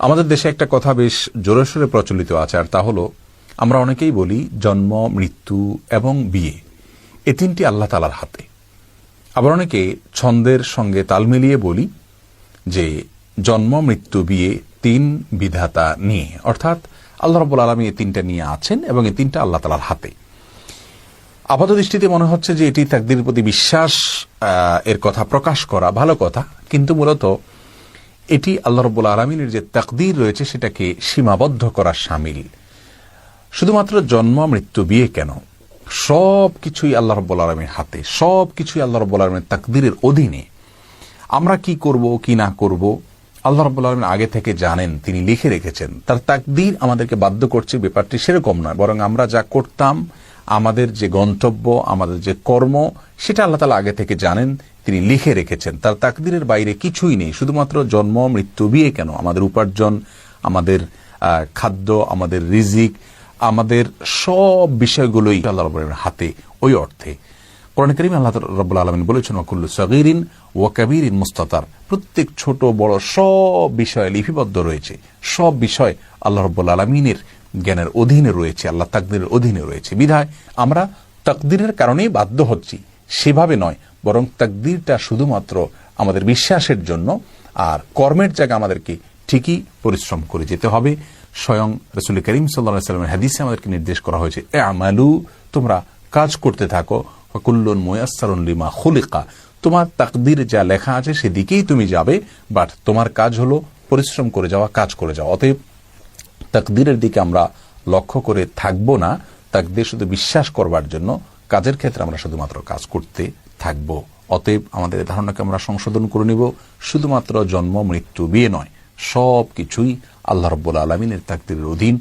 আমাদের দেশে একটা কথা বেশ জোরে সোরে প্রচলিত আছে, আর তা হলো আমরা অনেকেই বলি জন্ম, মৃত্যু এবং বিয়ে এই তিনটি আল্লাহ তাআলার হাতে। আবার অনেকে ছন্দের সঙ্গে তাল মিলিয়ে বলি যে জন্ম, মৃত্যু, বিয়ে তিন বিধাতা নিয়ে, অর্থাৎ আল্লাহ রাব্বুল আলামিন এই তিনটা নিয়ে আছেন এবং এই তিনটা আল্লাহ তাআলার হাতে। আপাত দৃষ্টিতে মনে হচ্ছে যে এটি তাকদীরের প্রতি বিশ্বাস এর কথা প্রকাশ করা ভালো কথা, কিন্তু মূলত এটি আল্লাহ রাব্বুল আলামিনের যে তাকদীর রয়েছে সেটাকে সীমাবদ্ধ করার শামিল। শুধুমাত্র জন্ম, মৃত্যু, বিয়ে কেন, সব কিছুই আল্লাহ রাব্বুল আলামিনের হাতে, সব কিছুই আল্লাহ রাব্বুল আলামিনের তাকদীরের অধীনে। আমরা কি করব কি না করব আল্লাহ রাব্বুল আলামিন আগে থেকে জানেন, তিনি লিখে রেখেছেন। তার তাকদীর আমাদেরকে বাধ্য করছে ব্যাপারটি সেরকম নয়, বরং আমরা যা করতাম, আমাদের যে গন্তব্য, আমাদের যে কর্ম, সেটা আল্লাহ তাআলা আগে থেকে জানেন, তিনি লিখে রেখেছেন। তার তাকদীরের বাইরে কিছুই নেই। শুধুমাত্র জন্ম, মৃত্যু, বিয়ে কেন, আমাদের উপার্জন, আমাদের খাদ্য, আমাদের রিজিক, আমাদের সব বিষয়গুলোই আল্লাহ রাব্বুল আলামিনের হাতে। ওই অর্থে কোরআন কারীমে আল্লাহ রাব্বুল আলামিন বলেছেন ওয়াকুল্লু সাগীরিন ওয়া কাবীরিন মুস্তাতার, প্রত্যেক ছোট বড় সব বিষয় লিপিবদ্ধ রয়েছে। সব বিষয় আল্লাহ রাব্বুল আলামিনের জ্ঞানের অধীনে রয়েছে, আল্লাহ তাকদীরের অধীনে রয়েছে। বিধায় আমরা তাকদীরের কারণেই বাধ্য হচ্ছি, সেভাবে নয়, বরং তাকদীরটা শুধুমাত্র আমাদের বিশ্বাসের জন্য। আর কর্মের জায়গা আমাদেরকে ঠিকই পরিশ্রম করে যেতে হবে। স্বয়ং রাসূল করিম সাল্লাল্লাহু আলাইহি ওয়াসাল্লামের হাদিসে আমাদেরকে নির্দেশ করা হয়েছে আমালু, তোমরা কাজ করতে থাকো, কুল্লুন মুয়াসসারুন লিমা খুলিকা, তোমার তাকদীর যা লেখা আছে সেদিকেই তুমি যাবে, বাট তোমার কাজ হলো পরিশ্রম করে যাওয়া, কাজ করে যাওয়া। অতএব তাকদীরের দিকে আমরা লক্ষ্য করে থাকবো না, তাকদীর শুধু বিশ্বাস করবার জন্য, কাজের ক্ষেত্রে আমরা শুধুমাত্র কাজ করতে থাকবো। অতএব আমাদের ধারণাকে আমরা সংশোধন করে নিব, শুধুমাত্র জন্ম, মৃত্যু, বিয়ে নয়, সব কিছুই আল্লাহ রাব্বুল আলামিনের তাকদীরের অধীন।